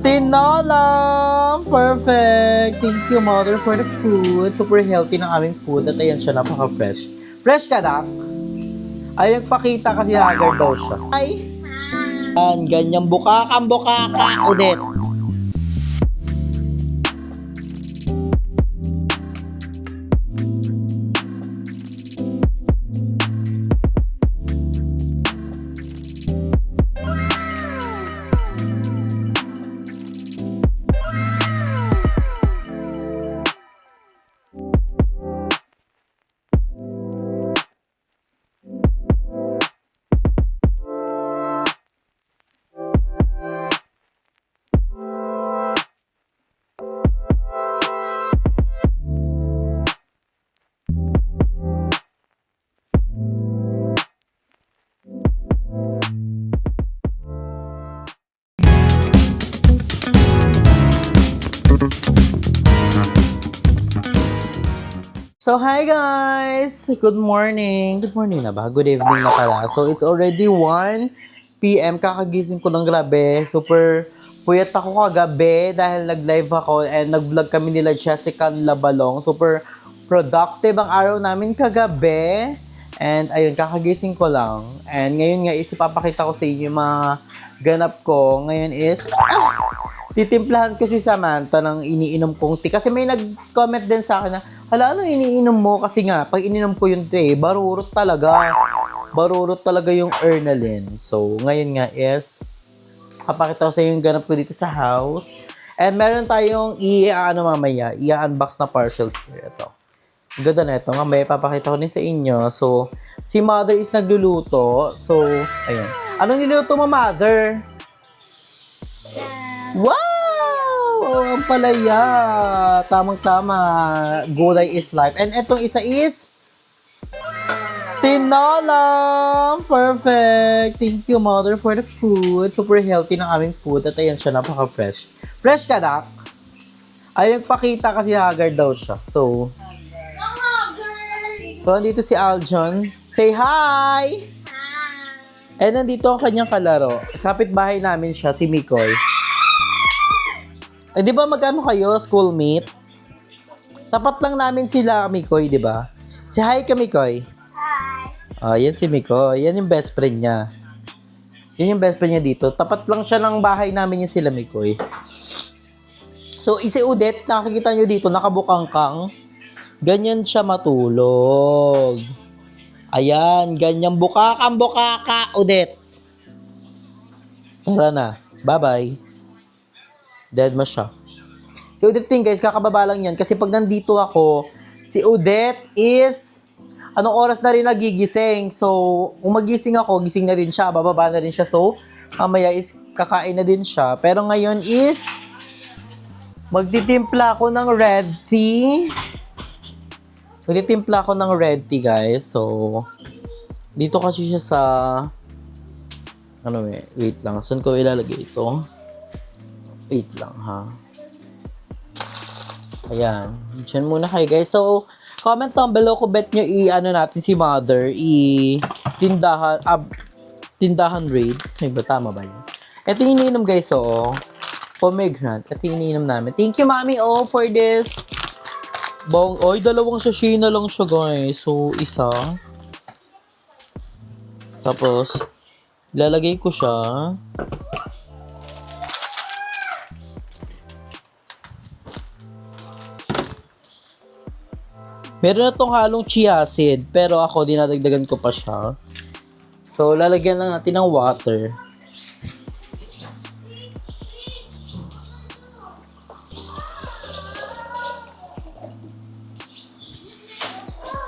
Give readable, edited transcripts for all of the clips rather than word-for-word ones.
Tinola! Perfect! Thank you, mother, for the food. Super healthy ng aming food. At ayan siya, napaka-fresh. Fresh ka, Dak? Ayaw pakita kasi haggard daw siya. Ay! Yan, ganyang bukakang bukaka ulit. So, hi guys! Good morning! Good morning na ba? Good evening na pala. So, it's already 1 p.m. Kakagising ko ng grabe. Super puyat ako kagabi dahil nag-live ako and nag-vlog kami nila Jessica Labalong. Super productive ang araw namin kagabi. And ayun, kakagising ko lang. And ngayon nga is ipapakita ko sa inyo yung mga ganap ko. Ngayon is, titimplahan ko si Samantha ng iniinom kong tea. Kasi may nag-comment din sa akin na, hala, ano iniinom mo? Kasi nga, pag ininom ko yung tea, barurot talaga. Barurot talaga yung Ernalyn. So, ngayon nga is, papakita ko sa inyo yung ganap ko dito sa house. And meron tayong mamaya, i-unbox na parcel ko. Ito. Ang ganda na ito. Mamaya, papakita ko din sa inyo. So, si mother is nagluluto. So, ayun. Anong niluto mo, mother? Wow! Ang palaya! Tamang-tama. Gulay is life. And itong isa is tinola! Perfect! Thank you, mother, for the food. Super healthy ng aming food. At ayan siya, napaka-fresh. Fresh ka, Dak? Ayaw pakita kasi haggard daw siya. So, andito si Aljon. Say hi! And nandito ang kanyang kalaro. Kapit-bahay namin siya, si Mikoy. Eh, di ba magkano kayo, schoolmate? Tapat lang namin sila, Mikoy, di ba? Si hi ka, Mikoy. Hi. Yan si Mikoy. Yan yung best friend niya. Yan yung best friend niya dito. Tapat lang siya ng bahay namin yung sila, Mikoy. So, isi Udet, nakikita nyo dito, nakabukangkang. Ganyan siya matulog. Ayan, ganyang bukakang bukaka, Udet. Tara na. Bye-bye. Dead mo siya. Si Odette din guys, kakababa lang yan. Kasi pag nandito ako, si Odette is, anong oras na rin nagigising. So, kung magising ako, gising na din siya. Bababa na rin siya. So, mamaya is kakain na din siya. Pero ngayon is, magtitimpla ako ng red tea. Magtitimpla ako ng red tea guys. So, dito kasi siya sa, wait lang. Saan ko ilalagay ito? Wait lang, ha? Ayan. Diyan muna kayo, guys. So, comment down below kung bet nyo natin si mother, tindahan raid. Ay ba, tama ba yun? Ito yung iniinom, guys, pomegranate. Ito yung iniinom namin. Thank you, mami, for this. Oy, dalawang sachet na lang siya, guys. So, isa. Tapos, ilalagay ko siya. Meron na tong halong chia seed, pero ako dinadagdagan ko pa siya. So, lalagyan lang natin ng water.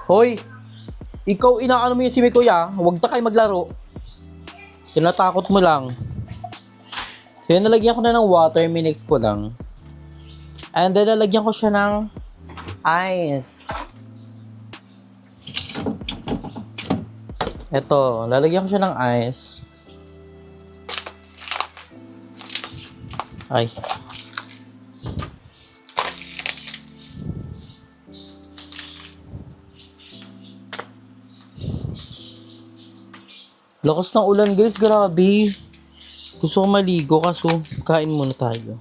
Hoy! Ikaw inaano mo yung si Mikoy, huwag na kayo maglaro. Tinatakot mo lang. So, yun, nalagyan ko na ng water, minix ko lang. And then, lalagyan ko siya ng ice. Ito, lalagyan ko siya ng ice. Ay. Lakas ng ulan guys, grabe. Gusto ko maligo kaso kain muna tayo.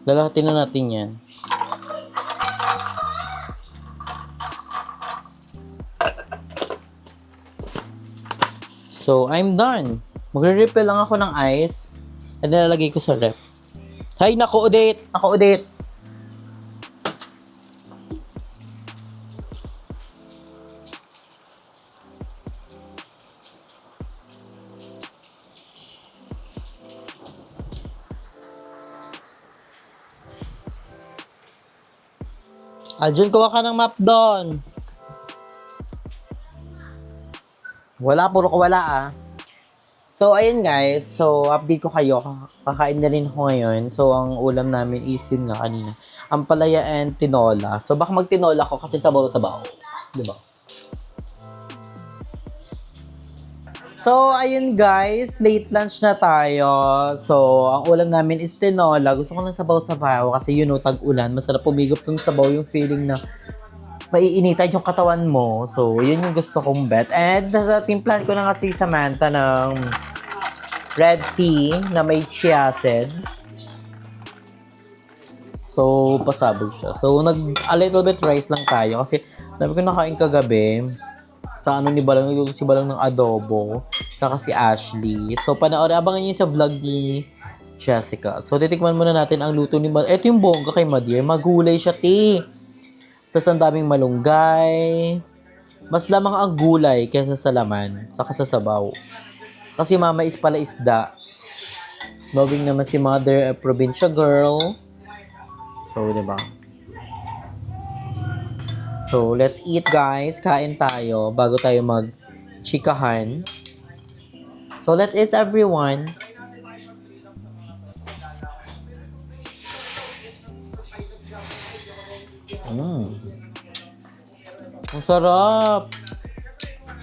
Lalahatin na natin yan. So, I'm done. Magre-refill lang ako ng ice at nilalagay ko sa ref. Hay, naku, Odette! Naku, Odette! Aljun, kuha ka ng map doon. Wala, puro ko wala ah. So, ayun guys. So, update ko kayo. Kakain na rin ako ngayon. So, ang ulam namin is yun nga kanina. Ampalaya and tinola. So, baka magtinola ko kasi sabaw-sabaw. Diba? So, ayun guys. Late lunch na tayo. So, ang ulam namin is tinola. Gusto ko ng sabaw-sabaw kasi yun o, tag-ulan. Masarap pumigop ng sabaw yung feeling na maiinitan yung katawan mo. So, yun yung gusto kong bet. And, timplan ko na kasi Samantha ng red tea na may chia seed. So, pasabog siya. So, a little bit rice lang tayo kasi dami ko nakain kagabi. Sa ano ni Balang, nagluto si Balang ng adobo. Saka si Ashley. So, panoorin, abangan niyo sa vlog ni Jessica. So, titikman muna natin ang luto ni Balang. Ito yung bongga kay Madir. Magulay siya, tea. Tapos ang daming malunggay. Mas lamang ang gulay kaysa sa laman. Saka sa sabaw. Kasi mama is pala isda. Knowing naman si Mother, probinsya girl. So, diba? So, let's eat guys. Kain tayo bago tayo mag-chikahan. So, let's eat everyone. Ang sarap!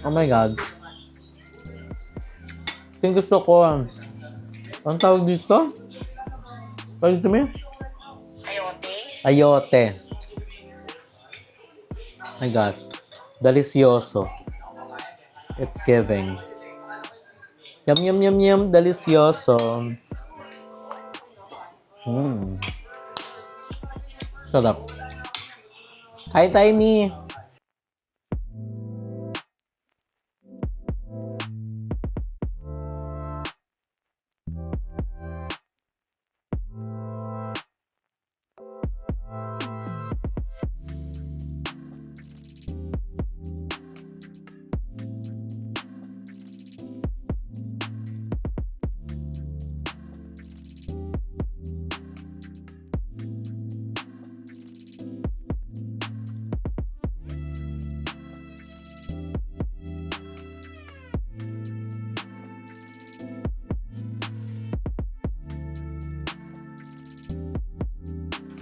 Oh my God. Ito yung gusto ko. Ang tawag dito? Tawag dito mo? Ayote. Ayote. Oh my God. Delicioso. It's giving. Yum, yum, yum, yum. Delicioso. Sarap. Kain tayo, Mi.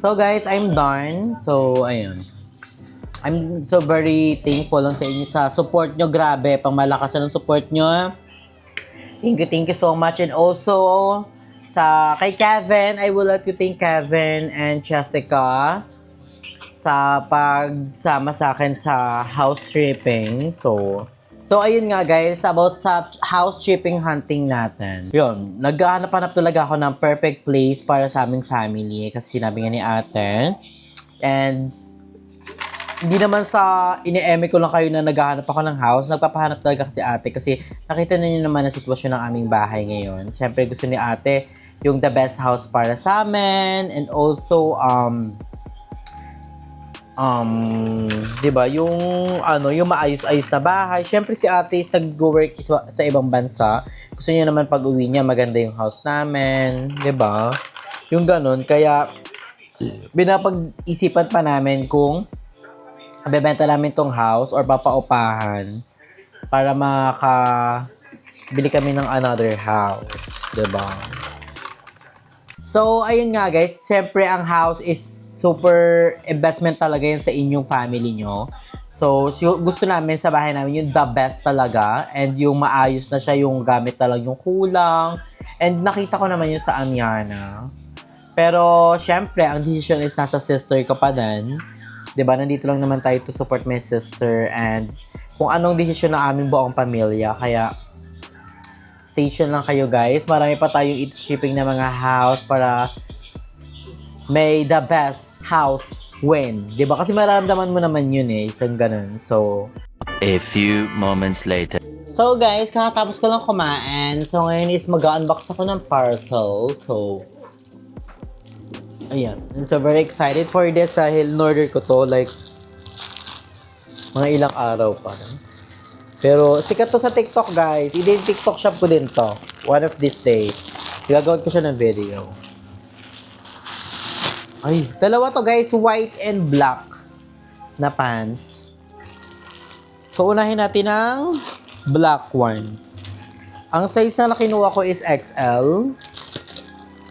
So guys, I'm done. So, ayun. I'm so very thankful lang sa inyo sa support nyo. Grabe, pangmalakas ng support nyo. Thank you so much. And also, kay Kevin, I would like to thank Kevin and Jessica sa pagsama sa akin sa house tripping. So ayun nga guys, about sa house tripping hunting natin. Yun, naghahanap-hanap talaga ako ng perfect place para sa aming family kasi sinabi nga ni ate. And hindi naman sa ini-eme ko lang kayo na naghahanap ako ng house. Nagpapahanap talaga kasi ate kasi nakita niyo naman ang sitwasyon ng aming bahay ngayon. Siyempre gusto ni ate yung the best house para sa amin. And also, 'di ba, yung yung maayos-ayos na bahay. Syempre si ate is nag-work sa ibang bansa. Gusto niya naman pag-uwi niya maganda yung house namin, 'di ba? Yung ganun, kaya binapag-isipan pa namin kung bebenta namin tong house or papaupahan para makabili kami ng another house, 'di ba? So ayun nga guys, syempre ang house is super investment talaga yan sa inyong family nyo. So, gusto namin sa bahay namin yung the best talaga. And yung maayos na siya, yung gamit talaga yung kulang. And nakita ko naman yun sa Anyana. Pero, syempre, ang decision is nasa sister ko pa din. 'Di ba? Nandito lang naman tayo to support my sister and kung anong desisyon ng aming buong pamilya. Kaya, station lang kayo guys. Marami pa tayong shipping na mga house para may the best house win. 'Di ba? Kasi mararamdaman mo naman yun isang ganun. So, a few moments later. So guys, kakatapos ko lang kumain. So ngayon is mag-unbox ako ng parcel. So, ayan. I'm so very excited for this dahil in-order ko to like mga ilang araw pa. Pero sikat to sa TikTok guys. TikTok shop ko din to. One of these days. Gagawin ko siya ng video. Ay, dalawa to guys. White and black na pants. So unahin natin ang black one. Ang size na kinuha ko is XL.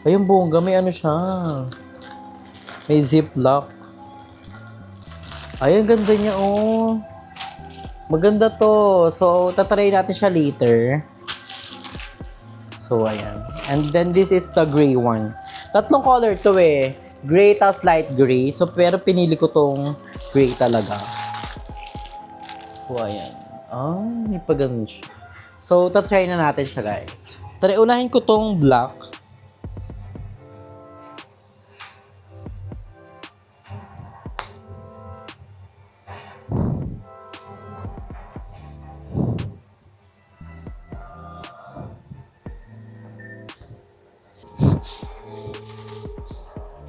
Ayun, bongga. May ano siya. May ziplock. Ay, ang ganda niya, oh. Maganda to. So, tatry natin siya later. So, ayan. And then, this is the gray one. Tatlong color to Gray tas light gray. So, pero pinili ko tong gray talaga. So, ayan. May pagano'n siya. So, tatry na natin siya, guys. Tara, unahin ko tong black.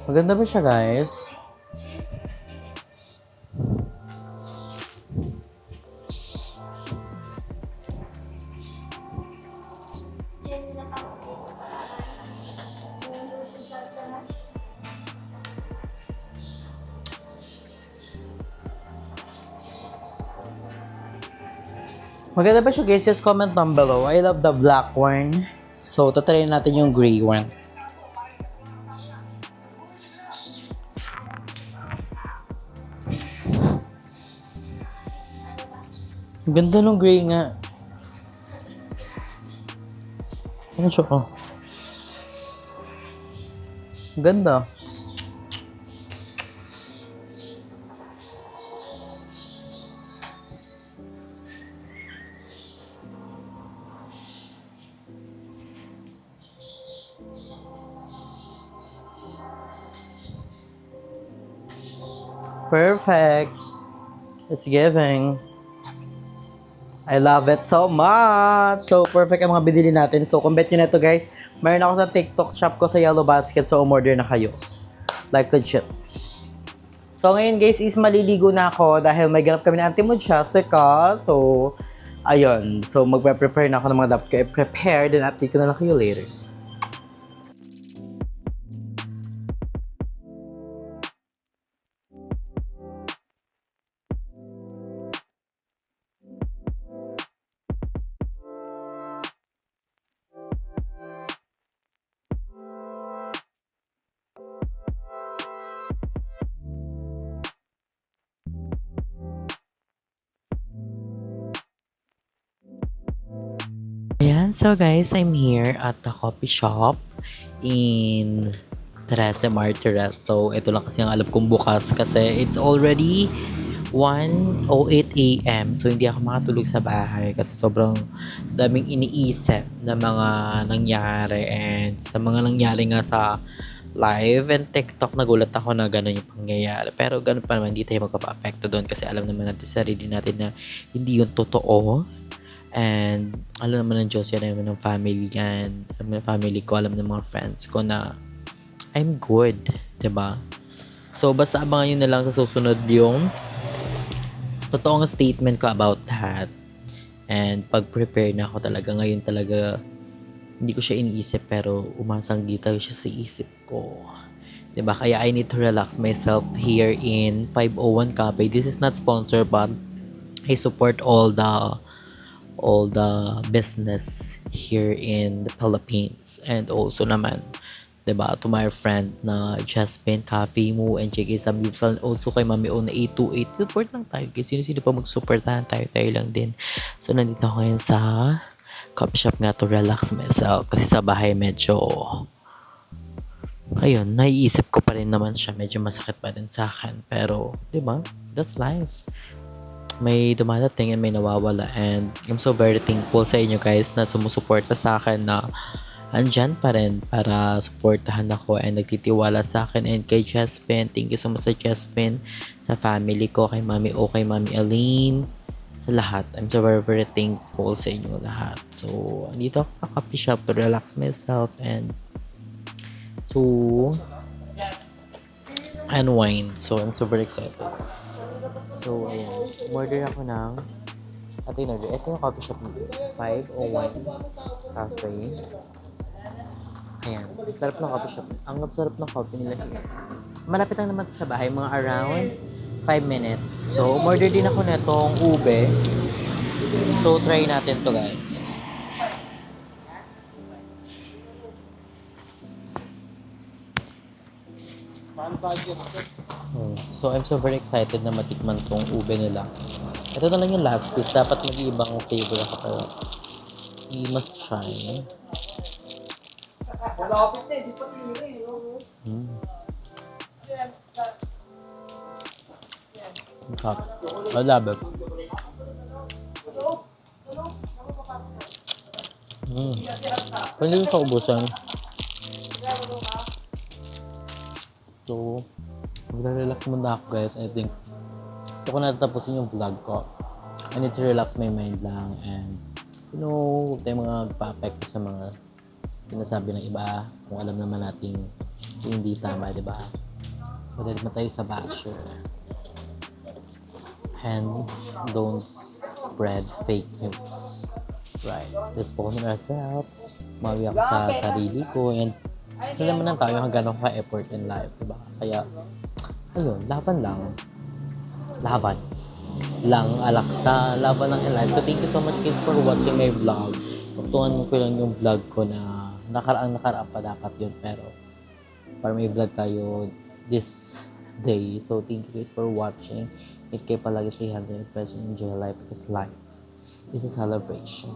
Maganda ba siya, guys? Maganda ba siya guys? Just comment down below. I love the black one. So, tatry natin yung gray one. Ganda ng gray nga. Ano siya? Oh. Ganda. Perfect. It's giving. I love it so much. So, perfect ang mga binili natin. So, kung bet nyo na ito, guys, mayroon ako sa TikTok shop ko sa Yellow Basket. So, umorder na kayo. Like legit. So, ngayon, guys, is maliligo na ako dahil may ganap kami na Anti-Mood Jessica. So, ayun. So, magpe-prepare na ako ng mga dapat ko i-prepare. Then, update ko na lang kayo later. Ayan, so guys, I'm here at the coffee shop in Teresa Martires. So, ito lang kasi ang alam kong bukas kasi it's already 1:08 a.m. So, hindi ako makatulog sa bahay kasi sobrang daming iniisip na mga nangyari and sa mga nangyari nga sa live and TikTok, nagulat ako na gano'n yung pangyayari. Pero gano'n pa naman, hindi tayo magpapa-apekto doon kasi alam naman natin sa sarili natin na hindi yun totoo. And alam naman ng Diyos yan, alam naman ng family yan, alam naman ng family ko, alam ng mga friends ko na I'm good, diba? So basta abangan nyo na lang sa susunod yung totoong statement ko about that. And pag-prepare na ako talaga, ngayon talaga hindi ko siya iniisip pero umasanggi talaga siya sa isip ko. Diba? Kaya I need to relax myself here in 501 Cafe. This is not sponsored but I support all the business here in the Philippines. And also naman, diba, to my friend na Jasmine Cafe Mo and JK Samyupsal, also kay Mami O na 828. Support lang tayo guys. Sino-sino pa mag-supportahan tayo lang din. So, nandito ako ngayon sa coffee shop nga to relax myself kasi sa bahay medyo ayun, naiisip ko pa rin naman siya. Medyo masakit pa rin sa akin. Pero, di ba? That's life. May dumadating and may nawawala. And I'm so very thankful sa inyo guys na sumusuporta sa akin na andyan pa rin para supportahan ako and nagtitiwala sa akin. And kay Jasmine, thank you so much sa Jasmine, sa family ko, kay Mami O, kay Mami Aline, sa lahat. I'm so very, very thankful sa inyo lahat. So, andito ako sa coffee shop to relax myself and to unwind. So, I'm so very excited. So, ayan. Order ako ng ito yung order. Ito yung coffee shop nito. 501 Cafe. Ayan. Sarap ng coffee shop. Ang sarap ng coffee nila. Malapit lang naman sa bahay. Mga around 5 minutes. So, order din ako netong ube. So, try natin to guys. So, I'm so very excited na matikman tong ube nila. Ito na lang yung last piece. Dapat mag-iibang flavor ako pero we must try. I love it. Pwede ko sa ubusan. So, magre-relax muna ako guys. I think ito ko natatapusin yung vlog ko. I need to relax my mind lang and huwag tayong mga magpa-apekto sa mga sinasabi ng iba kung alam naman natin hindi tama, di ba? Madali naman tayo sa basher. And don't spread fake news. Right. Let's focus on ourselves. Mawi ako sa sarili ko and ito naman ng tao yung gano'n ka-effort in life, di ba? Kaya, ayun, laban lang. Laban lang, alaksa, laban lang in life. So, thank you so much guys for watching my vlog. Pagtuan ko lang yung vlog ko na nakaraan pa dapat yun. Pero, para may vlog tayo this day. So, thank you guys for watching. It kayo palagi stay healthy and fresh and enjoy life because life is a celebration.